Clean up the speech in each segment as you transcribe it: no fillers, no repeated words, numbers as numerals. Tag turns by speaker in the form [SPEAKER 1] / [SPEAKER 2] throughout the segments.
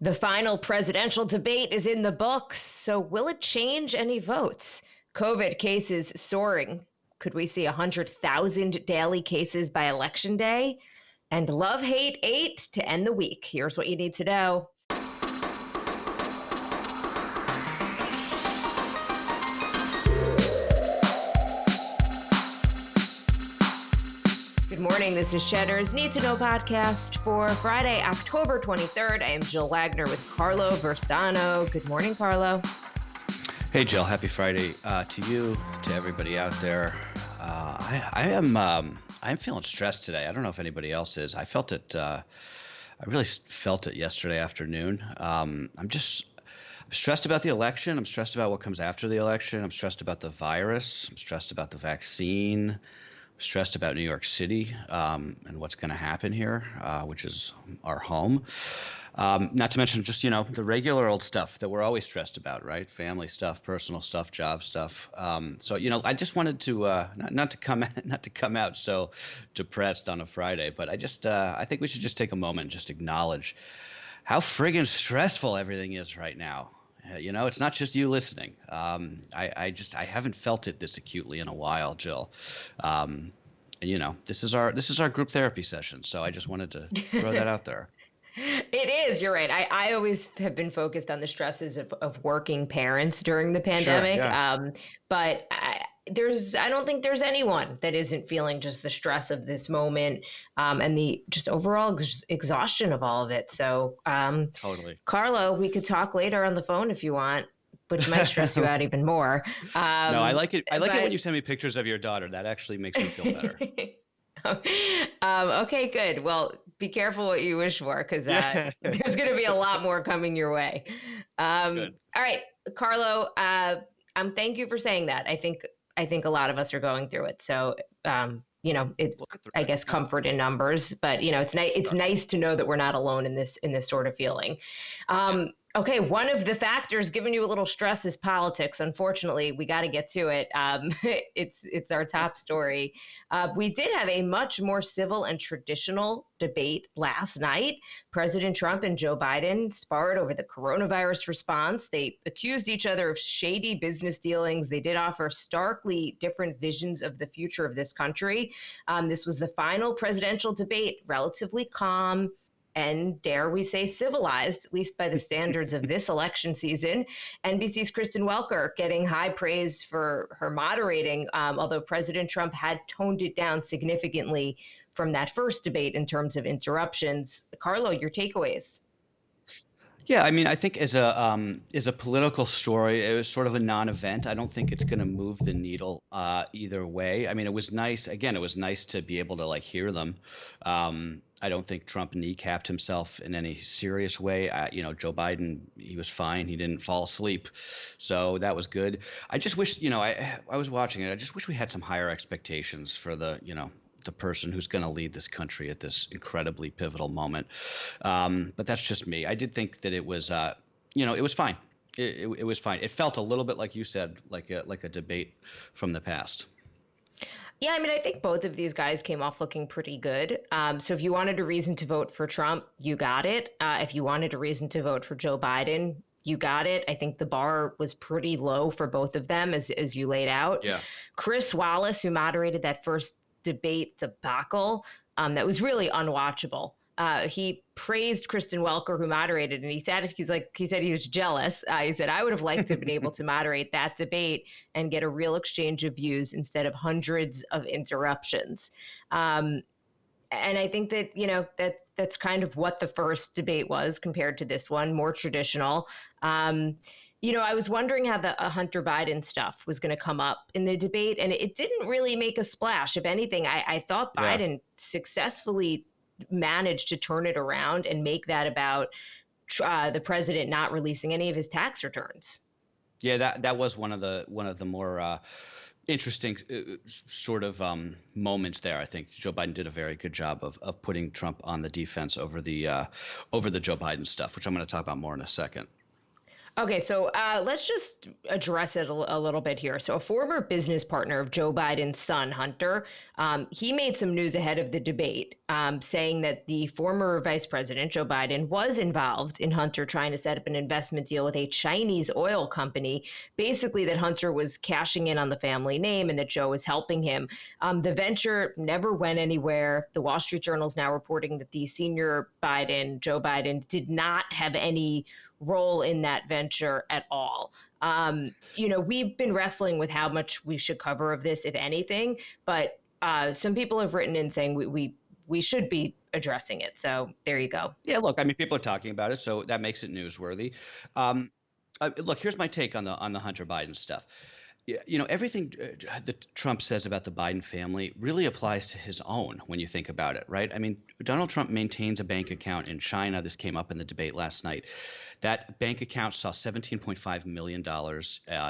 [SPEAKER 1] The final presidential debate is in the books, so will it change any votes? COVID cases soaring. Could we see 100,000 daily cases by election day? And love hate 8 to end the week. Here's what you need to know. Good morning. This is Cheddar's Need2Know podcast for Friday, October 23rd. I am Jill Wagner with Carlo Versano. Good morning, Carlo.
[SPEAKER 2] Hey, Jill. Happy Friday to you, to everybody out there. I'm feeling stressed today. I don't know if anybody else is. I felt it. I really felt it yesterday afternoon. I'm stressed about the election. I'm stressed about what comes after the election. I'm stressed about the virus. I'm stressed about the vaccine. Stressed about New York City and what's going to happen here, which is our home. Not to mention just, the regular old stuff that we're always stressed about, right? Family stuff, personal stuff, job stuff. So, I just wanted to not to come out so depressed on a Friday, but I think we should just take a moment and just acknowledge how friggin' stressful everything is right now. It's not just you listening. I haven't felt it this acutely in a while, Jill. And this is our group therapy session. So I just wanted to throw that out there.
[SPEAKER 1] It is. You're right. I always have been focused on the stresses of working parents during the pandemic.
[SPEAKER 2] Sure, yeah.
[SPEAKER 1] But I don't think there's anyone that isn't feeling just the stress of this moment and the just overall exhaustion of all of it. So,
[SPEAKER 2] Totally.
[SPEAKER 1] Carlo, we could talk later on the phone if you want, which might stress you out even more.
[SPEAKER 2] No, I like it. I like it when you send me pictures of your daughter. That actually makes me feel better.
[SPEAKER 1] Okay, good. Well, be careful what you wish for, because there's going to be a lot more coming your way.
[SPEAKER 2] Good.
[SPEAKER 1] All right, Carlo. Thank you for saying that. I think a lot of us are going through it. So, it's I guess comfort in numbers, but it's nice. It's nice to know that we're not alone in this sort of feeling. Okay, one of the factors giving you a little stress is politics. Unfortunately, we got to get to it. It's our top story. We did have a much more civil and traditional debate last night. President Trump and Joe Biden sparred over the coronavirus response. They accused each other of shady business dealings. They did offer starkly different visions of the future of this country. This was the final presidential debate, relatively calm and, dare we say, civilized, at least by the standards of this election season. NBC's Kristen Welker getting high praise for her moderating, although President Trump had toned it down significantly from that first debate in terms of interruptions. Carlo, your takeaways?
[SPEAKER 2] Yeah, I mean, I think as a political story, it was sort of a non-event. I don't think it's going to move the needle either way. I mean, it was nice. Again, it was nice to be able to hear them. I don't think Trump kneecapped himself in any serious way. Joe Biden, he was fine. He didn't fall asleep, so that was good. I just wish, I was watching it. I just wish we had some higher expectations for the person who's going to lead this country at this incredibly pivotal moment. But that's just me. I did think that it was, it was fine. It was fine. It felt a little bit like you said, like a debate from the past.
[SPEAKER 1] Yeah, I mean, I think both of these guys came off looking pretty good. So if you wanted a reason to vote for Trump, you got it. If you wanted a reason to vote for Joe Biden, you got it. I think the bar was pretty low for both of them, as you laid out.
[SPEAKER 2] Yeah.
[SPEAKER 1] Chris Wallace, who moderated that first debate debacle, that was really unwatchable. He praised Kristen Welker, who moderated, and he said he was jealous. He said, I would have liked to have been able to moderate that debate and get a real exchange of views instead of hundreds of interruptions. And I think that that's kind of what the first debate was compared to this one, more traditional. I was wondering how the Hunter Biden stuff was going to come up in the debate, and it didn't really make a splash. If anything, I thought Biden successfully managed to turn it around and make that about the president not releasing any of his tax returns.
[SPEAKER 2] Yeah, that was one of the more interesting sort of moments there. I think Joe Biden did a very good job of putting Trump on the defense over the Joe Biden stuff, which I'm going to talk about more in a second.
[SPEAKER 1] Okay, so let's just address it a little bit here. So, a former business partner of Joe Biden's son, Hunter, he made some news ahead of the debate, saying that the former vice president, Joe Biden, was involved in Hunter trying to set up an investment deal with a Chinese oil company. Basically, that Hunter was cashing in on the family name and that Joe was helping him. The venture never went anywhere. The Wall Street Journal is now reporting that the senior Biden, Joe Biden, did not have any role in that venture at all. We've been wrestling with how much we should cover of this, if anything, but some people have written in saying we should be addressing it. So there you go.
[SPEAKER 2] Yeah, look, I mean, people are talking about it, so that makes it newsworthy. Um, Look, here's my take on the Hunter Biden stuff. Yeah, everything that Trump says about the Biden family really applies to his own when you think about it, right? I mean, Donald Trump maintains a bank account in China. This came up in the debate last night. That bank account saw $17.5 million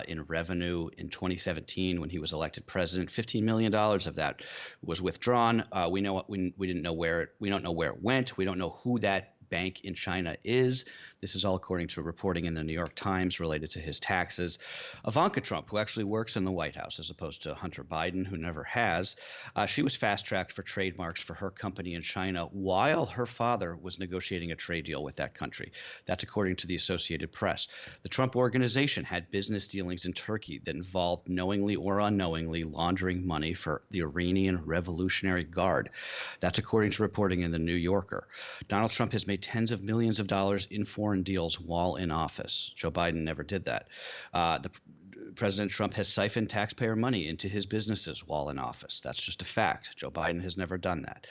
[SPEAKER 2] in revenue in 2017 when he was elected president. $15 million of that was withdrawn. We know we didn't know where we don't know where it went. We don't know who that bank in China is. This is all according to reporting in the New York Times related to his taxes. Ivanka Trump, who actually works in the White House as opposed to Hunter Biden, who never has, she was fast-tracked for trademarks for her company in China while her father was negotiating a trade deal with that country. That's according to the Associated Press. The Trump Organization had business dealings in Turkey that involved knowingly or unknowingly laundering money for the Iranian Revolutionary Guard. That's according to reporting in the New Yorker. Donald Trump has made tens of millions of dollars in foreign deals while in office. Joe Biden never did that. President Trump has siphoned taxpayer money into his businesses while in office. That's just a fact. Joe Biden has never done that.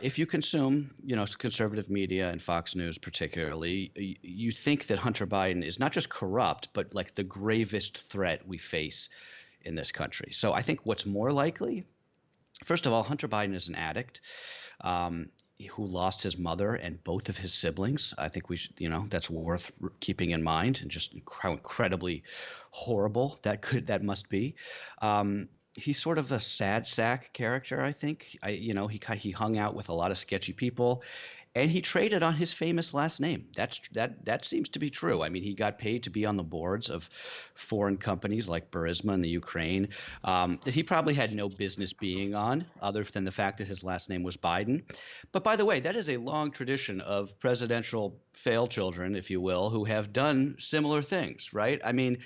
[SPEAKER 2] If you consume, conservative media and Fox News particularly, you think that Hunter Biden is not just corrupt, but like the gravest threat we face in this country. So I think what's more likely, first of all, Hunter Biden is an addict. Who lost his mother and both of his siblings. I think we should, that's worth keeping in mind, and just how incredibly horrible that must be. He's sort of a sad sack character, I think. He hung out with a lot of sketchy people, and he traded on his famous last name. That seems to be true. I mean, he got paid to be on the boards of foreign companies like Burisma in the Ukraine that he probably had no business being on, other than the fact that his last name was Biden. But by the way, that is a long tradition of presidential fail children, if you will, who have done similar things, right? I mean,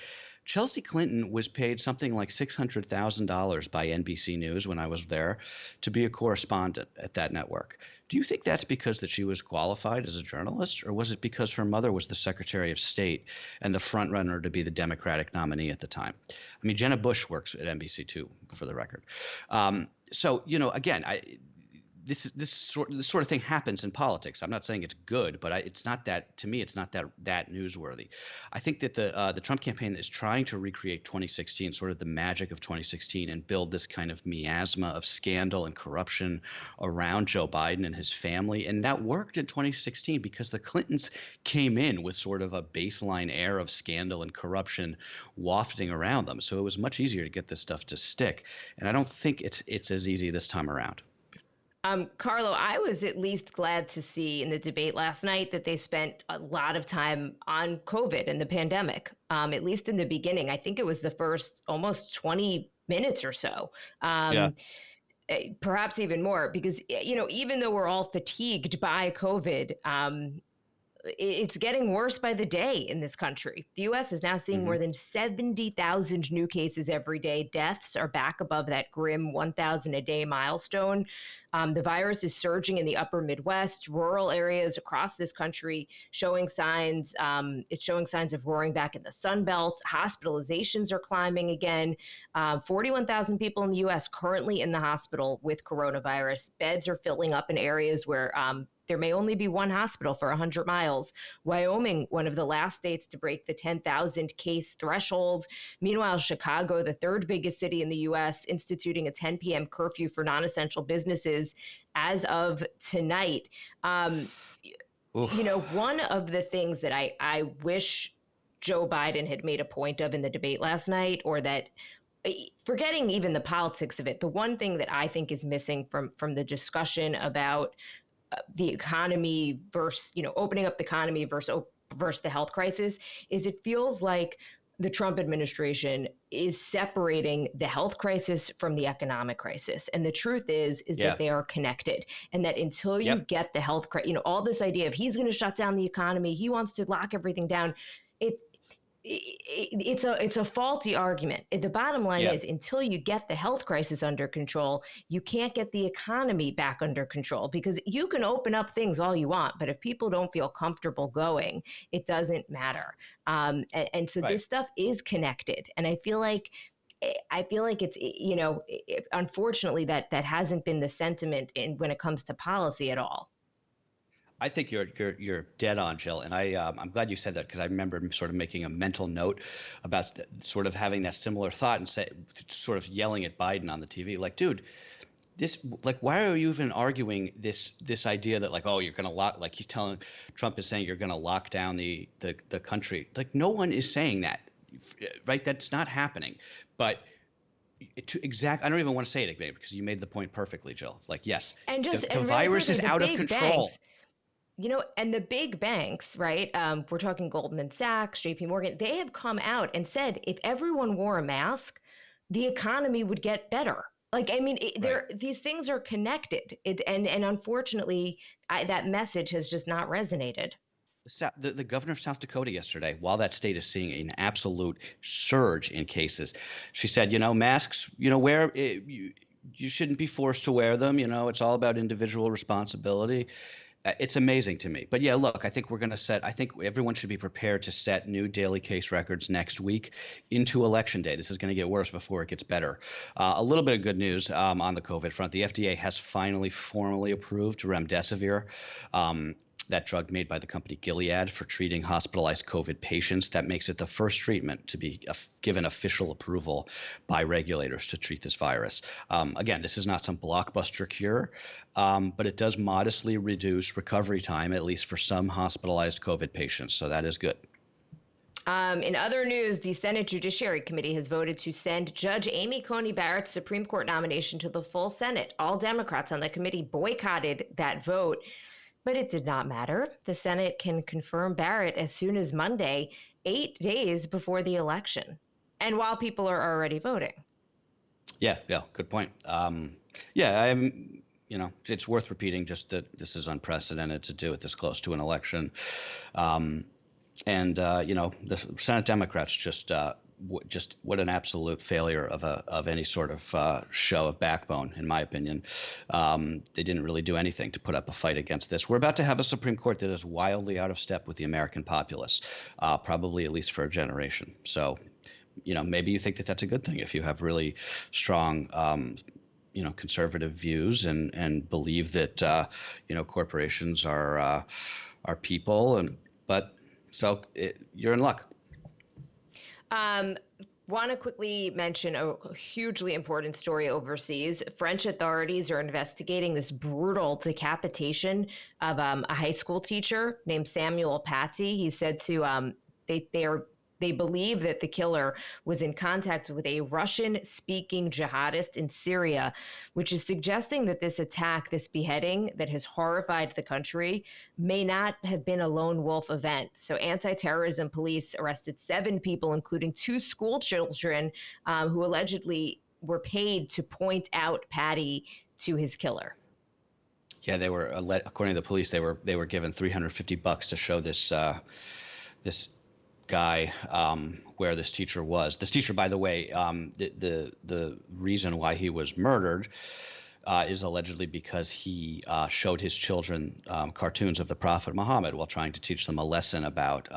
[SPEAKER 2] Chelsea Clinton was paid something like $600,000 by NBC News when I was there to be a correspondent at that network. Do you think that's because that she was qualified as a journalist, or was it because her mother was the Secretary of State and the front runner to be the Democratic nominee at the time? I mean, Jenna Bush works at NBC too, for the record. So, again, this sort of thing happens in politics. I'm not saying it's good, but it's not that, to me, it's not that newsworthy. I think that the Trump campaign is trying to recreate 2016, sort of the magic of 2016, and build this kind of miasma of scandal and corruption around Joe Biden and his family. And that worked in 2016 because the Clintons came in with sort of a baseline air of scandal and corruption wafting around them. So it was much easier to get this stuff to stick. And I don't think it's as easy this time around.
[SPEAKER 1] Carlo, I was at least glad to see in the debate last night that they spent a lot of time on COVID and the pandemic, at least in the beginning. I think it was the first almost 20 minutes or so.
[SPEAKER 2] Yeah.
[SPEAKER 1] Perhaps even more, because, even though we're all fatigued by COVID, it's getting worse by the day in this country. The U.S. is now seeing more than 70,000 new cases every day. Deaths are back above that grim 1,000 a day milestone. The virus is surging in the upper Midwest, rural areas across this country showing signs. It's showing signs of roaring back in the Sun Belt. Hospitalizations are climbing again. 41,000 people in the U.S. currently in the hospital with coronavirus. Beds are filling up in areas where there may only be one hospital for 100 miles. Wyoming, one of the last states to break the 10,000 case threshold. Meanwhile, Chicago, the third biggest city in the U.S., instituting a 10 p.m. curfew for non-essential businesses as of tonight. One of the things that I wish Joe Biden had made a point of in the debate last night, or that, forgetting even the politics of it, the one thing that I think is missing from the discussion about the economy versus, opening up the economy versus versus the health crisis is it feels like the Trump administration is separating the health crisis from the economic crisis. And the truth is
[SPEAKER 2] Yeah.
[SPEAKER 1] that they are connected. And that until you
[SPEAKER 2] Yep.
[SPEAKER 1] get the health crisis, all this idea of he's going to shut down the economy, he wants to lock everything down. It's it's a faulty argument. The bottom line
[SPEAKER 2] Yeah.
[SPEAKER 1] is until you get the health crisis under control, you can't get the economy back under control because you can open up things all you want, but if people don't feel comfortable going, it doesn't matter. And so
[SPEAKER 2] Right.
[SPEAKER 1] this stuff is connected, and I feel like it's unfortunately that hasn't been the sentiment when it comes to policy at all.
[SPEAKER 2] I think you're dead on, Jill, and I'm glad you said that because I remember sort of making a mental note about sort of having that similar thought and sort of yelling at Biden on the TV, like, dude, this, like, why are you even arguing this idea that, like, oh, you're gonna lock, like he's telling, Trump is saying you're gonna lock down the country, like no one is saying that, right? That's not happening, but. I don't even want to say it again because you made the point perfectly, Jill. Like, yes,
[SPEAKER 1] And just
[SPEAKER 2] the
[SPEAKER 1] and really
[SPEAKER 2] virus
[SPEAKER 1] quickly,
[SPEAKER 2] is
[SPEAKER 1] the
[SPEAKER 2] out of
[SPEAKER 1] big
[SPEAKER 2] control.
[SPEAKER 1] banks, and the big banks, right? We're talking Goldman Sachs, JP Morgan, they have come out and said if everyone wore a mask, the economy would get better. Like, I mean,
[SPEAKER 2] Right.
[SPEAKER 1] these things are connected. And unfortunately, that message has just not resonated.
[SPEAKER 2] The governor of South Dakota yesterday, while that state is seeing an absolute surge in cases, she said, masks, you shouldn't be forced to wear them. It's all about individual responsibility. It's amazing to me. But yeah, look, I think everyone should be prepared to set new daily case records next week into election day. This is going to get worse before it gets better. A little bit of good news on the COVID front. The FDA has finally formally approved remdesivir. That drug made by the company Gilead for treating hospitalized COVID patients. That makes it the first treatment to be given official approval by regulators to treat this virus. Again, this is not some blockbuster cure, but it does modestly reduce recovery time, at least for some hospitalized COVID patients. So that is good.
[SPEAKER 1] In other news, the Senate Judiciary Committee has voted to send Judge Amy Coney Barrett's Supreme Court nomination to the full Senate. All Democrats on the committee boycotted that vote. But it did not matter. The Senate can confirm Barrett as soon as Monday, 8 days before the election, and while people are already voting.
[SPEAKER 2] Yeah, good point. Yeah, it's worth repeating just that this is unprecedented to do it this close to an election. The Senate Democrats just what an absolute failure of any sort of show of backbone, in my opinion. They didn't really do anything to put up a fight against this. We're about to have a Supreme Court that is wildly out of step with the American populace, probably at least for a generation. So, maybe you think that that's a good thing if you have really strong, conservative views and believe that, corporations are people, you're in luck.
[SPEAKER 1] Want to quickly mention a hugely important story overseas. French authorities are investigating this brutal decapitation of a high school teacher named Samuel Paty. He said to they believe that the killer was in contact with a Russian-speaking jihadist in Syria, which is suggesting that this attack, this beheading that has horrified the country, may not have been a lone wolf event. So anti-terrorism police arrested 7 people, including 2 school children who allegedly were paid to point out Paty to his killer.
[SPEAKER 2] Yeah, they were, according to the police, they were given $350 to show this guy where this teacher was. This teacher, by the way, the reason why he was murdered is allegedly because he showed his children cartoons of the Prophet Muhammad while trying to teach them a lesson about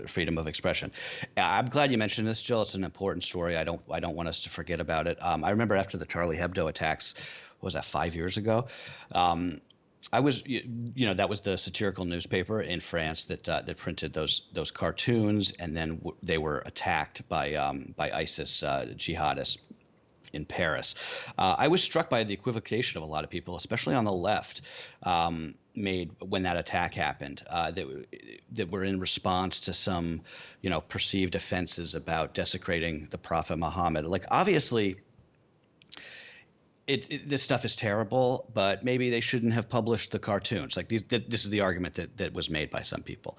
[SPEAKER 2] freedom of expression. I'm glad you mentioned this, Jill. It's an important story. I don't want us to forget about it. I remember after the Charlie Hebdo attacks, what was that, 5 years ago? I was, that was the satirical newspaper in France that printed those cartoons, and then they were attacked by ISIS jihadists in Paris. I was struck by the equivocation of a lot of people, especially on the left, made when that attack happened, that were in response to some, perceived offenses about desecrating the Prophet Muhammad. Like, obviously, this stuff is terrible, but maybe they shouldn't have published the cartoons. Like this is the argument that was made by some people.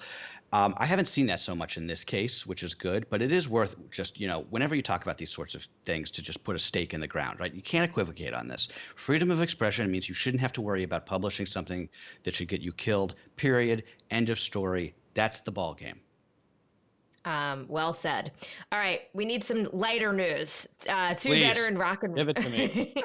[SPEAKER 2] I haven't seen that so much in this case, which is good, but it is worth just, whenever you talk about these sorts of things, to just put a stake in the ground, right? You can't equivocate on this. Freedom of expression means you shouldn't have to worry about publishing something that should get you killed, period. End of story. That's the ball game.
[SPEAKER 1] Well said. All right, we need some lighter news. Two
[SPEAKER 2] Please,
[SPEAKER 1] veteran rock and
[SPEAKER 2] give it to me.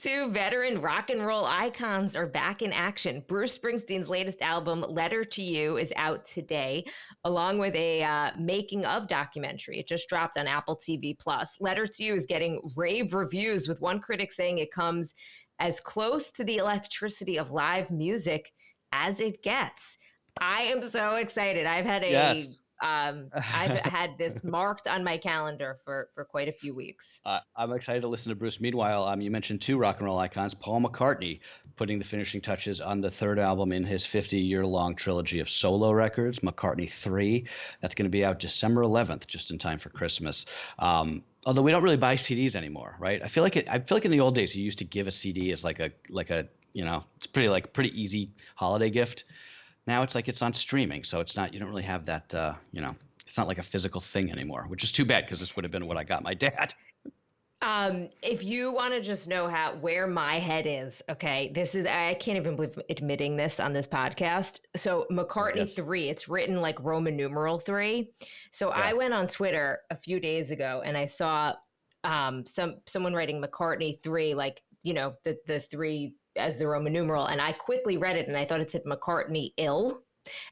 [SPEAKER 1] Two veteran rock and roll icons are back in action. Bruce Springsteen's latest album, Letter to You, is out today, along with a making of documentary. It just dropped on Apple TV Plus. Letter to You is getting rave reviews, with one critic saying it comes as close to the electricity of live music as it gets. I am so excited.
[SPEAKER 2] Yes.
[SPEAKER 1] I've had this marked on my calendar for quite a few weeks.
[SPEAKER 2] I'm excited to listen to Bruce. Meanwhile, you mentioned two rock and roll icons, Paul McCartney putting the finishing touches on the third album in his 50-year-long trilogy of solo records, McCartney III. That's going to be out December 11th, just in time for Christmas. Although we don't really buy CDs anymore, right? I feel like in the old days you used to give a CD as like a it's pretty easy holiday gift. Now it's like it's on streaming, so you don't really have that, it's not like a physical thing anymore, which is too bad because this would have been what I got my dad.
[SPEAKER 1] If you want to just know where my head is, okay, I can't even believe admitting this on this podcast. So McCartney III, it's written like Roman numeral 3. So yeah. I went on Twitter a few days ago and I saw someone writing McCartney III, like, the 3 as the Roman numeral. And I quickly read it and I thought it said McCartney ill.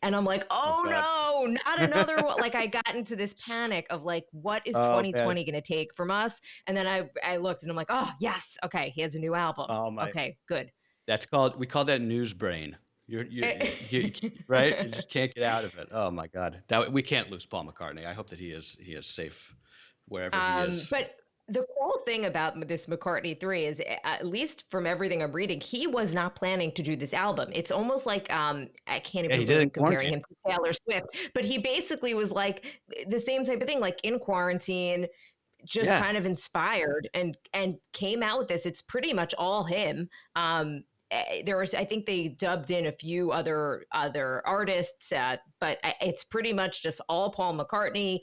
[SPEAKER 1] And I'm like, oh no, not another one. Like I got into this panic of like, what is 2020 going to take from us? And then I looked and I'm like, oh yes. Okay. He has a new album. Oh my. Okay, good.
[SPEAKER 2] We call that news brain. You right? You just can't get out of it. Oh my God. We can't lose Paul McCartney. I hope that he is safe wherever he is.
[SPEAKER 1] But the cool thing about this McCartney III is, at least from everything I'm reading, he was not planning to do this album. It's almost like, I can't even believe comparing him to Taylor Swift, but he basically was like the same type of thing, like in quarantine, just kind of inspired and came out with this. It's pretty much all him. I think they dubbed in a few other artists, but it's pretty much just all Paul McCartney,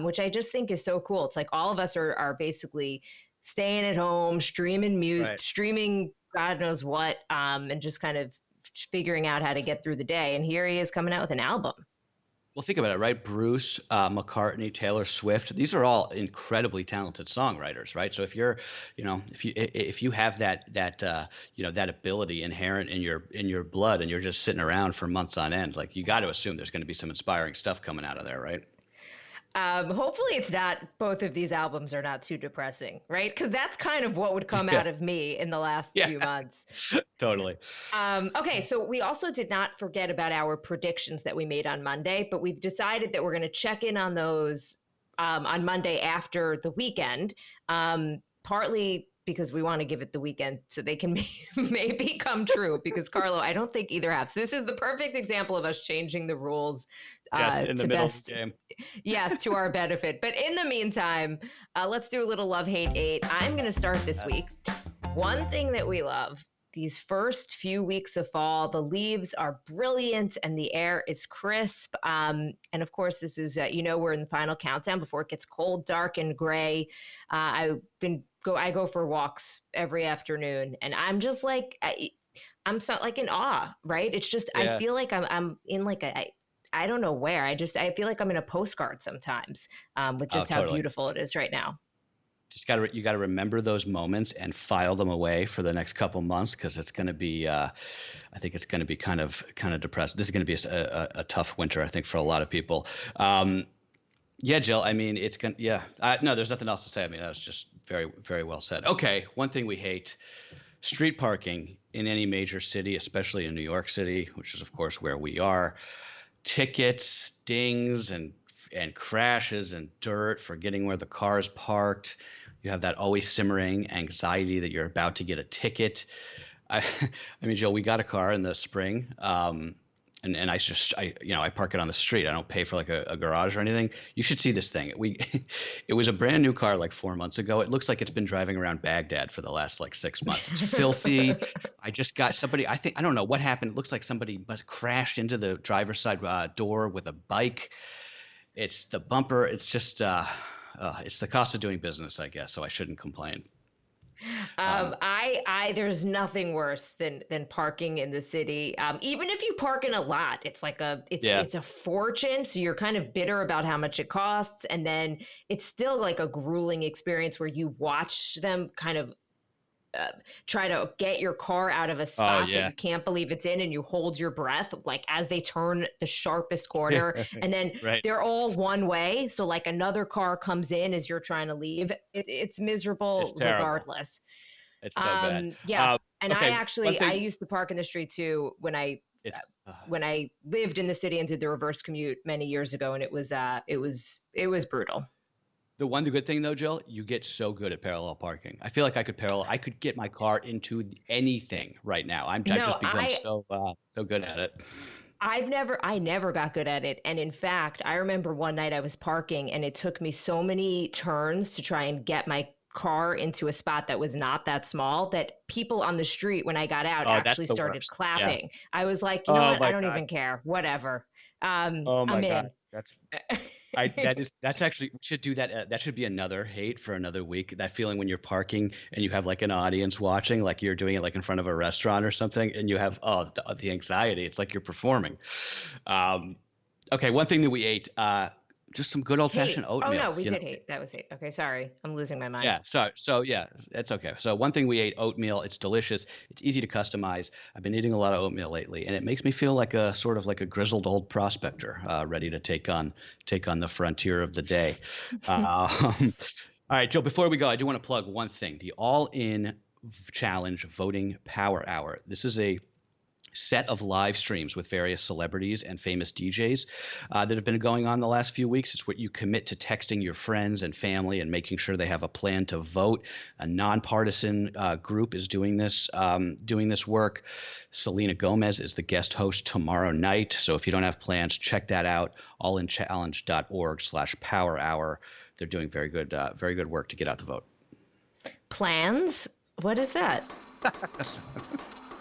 [SPEAKER 1] which I just think is so cool. It's like all of us are basically staying at home, streaming music, streaming God knows what, and just kind of figuring out how to get through the day. And here he is coming out with an album.
[SPEAKER 2] Well, think about it, right? Bruce, McCartney, Taylor Swift, these are all incredibly talented songwriters, right? So if you have that ability inherent in your blood and you're just sitting around for months on end, like you got to assume there's going to be some inspiring stuff coming out of there, right?
[SPEAKER 1] Hopefully it's not, both of these albums are not too depressing, right? Because that's kind of what would come out of me in the last few months.
[SPEAKER 2] Totally.
[SPEAKER 1] Okay, so we also did not forget about our predictions that we made on Monday, but we've decided that we're going to check in on those on Monday after the weekend, partly because we want to give it the weekend so they can maybe come true, because Carlo, I don't think either have. So this is the perfect example of us changing the rules
[SPEAKER 2] in the middle of the game.
[SPEAKER 1] Yes, to our benefit. But in the meantime, let's do a little Love Hate 8. I'm going to start this week. One thing that we love, these first few weeks of fall, the leaves are brilliant and the air is crisp. And of course, this is, we're in the final countdown before it gets cold, dark, and gray. I go for walks every afternoon, and I'm just like, I'm so like in awe, right? It's just, I feel like I'm in like I don't know where. I feel like I'm in a postcard sometimes, with just how beautiful it is right now.
[SPEAKER 2] You got to remember those moments and file them away for the next couple months, because it's going to be, I think it's going to be kind of depressed. This is going to be a tough winter, I think, for a lot of people. Yeah, Jill. I mean, it's going. Yeah. No, there's nothing else to say. I mean, that was just very, very well said. Okay, one thing we hate: street parking in any major city, especially in New York City, which is, of course, where we are. Tickets, dings, and crashes and dirt, forgetting where the car is parked. You have that always simmering anxiety that you're about to get a ticket. I mean, Jill, we got a car in the spring, and I park it on the street. I don't pay for like a garage or anything. You should see this thing. It was a brand new car like 4 months ago. It looks like it's been driving around Baghdad for the last like 6 months. It's filthy. I just got somebody. I don't know what happened. It looks like somebody must crashed into the driver's side door with a bike. It's the bumper. It's just it's the cost of doing business, I guess. So I shouldn't complain.
[SPEAKER 1] There's nothing worse than parking in the city. Even if you park in a lot, it's like it's a fortune. So you're kind of bitter about how much it costs. And then it's still like a grueling experience where you watch them kind of try to get your car out of a spot that you can't believe it's in, and you hold your breath like as they turn the sharpest corner, and then they're all one way, so like another car comes in as you're trying to leave. It's miserable regardless.
[SPEAKER 2] It's so bad.
[SPEAKER 1] And
[SPEAKER 2] okay,
[SPEAKER 1] I used to park in the street too when I lived in the city and did the reverse commute many years ago, and it was brutal.
[SPEAKER 2] The good thing though, Jill, you get so good at parallel parking. I feel like I could get my car into anything right now. I've just become so good at it.
[SPEAKER 1] I never got good at it. And in fact, I remember one night I was parking and it took me so many turns to try and get my car into a spot that was not that small that people on the street, when I got out, actually started clapping. Yeah. I was like, you know what? I don't even care. Whatever. I'm in.
[SPEAKER 2] That's actually, we should do that. That should be another hate for another week. That feeling when you're parking and you have like an audience watching, like you're doing it like in front of a restaurant or something, and you have the anxiety. It's like you're performing. Okay, one thing that we ate, just some good old-fashioned oatmeal.
[SPEAKER 1] Oh no, we did hate. That was hate. Okay, sorry, I'm losing my mind.
[SPEAKER 2] Yeah, so yeah, it's okay. So one thing we ate, oatmeal. It's delicious. It's easy to customize. I've been eating a lot of oatmeal lately, and it makes me feel like a sort of like a grizzled old prospector, ready to take on the frontier of the day. All right, Joe. Before we go, I do want to plug one thing: the All In Challenge Voting Power Hour. This is a set of live streams with various celebrities and famous DJs that have been going on the last few weeks. It's what you commit to texting your friends and family and making sure they have a plan to vote. A nonpartisan group is doing this work. Selena Gomez is the guest host tomorrow night. So if you don't have plans, check that out. allinchallenge.org/power hour. They're doing very good work to get out the vote.
[SPEAKER 1] Plans? What is that?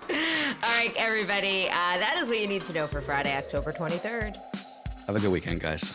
[SPEAKER 1] All right, everybody. That is what you need to know for Friday, October 23rd.
[SPEAKER 2] Have a good weekend, guys.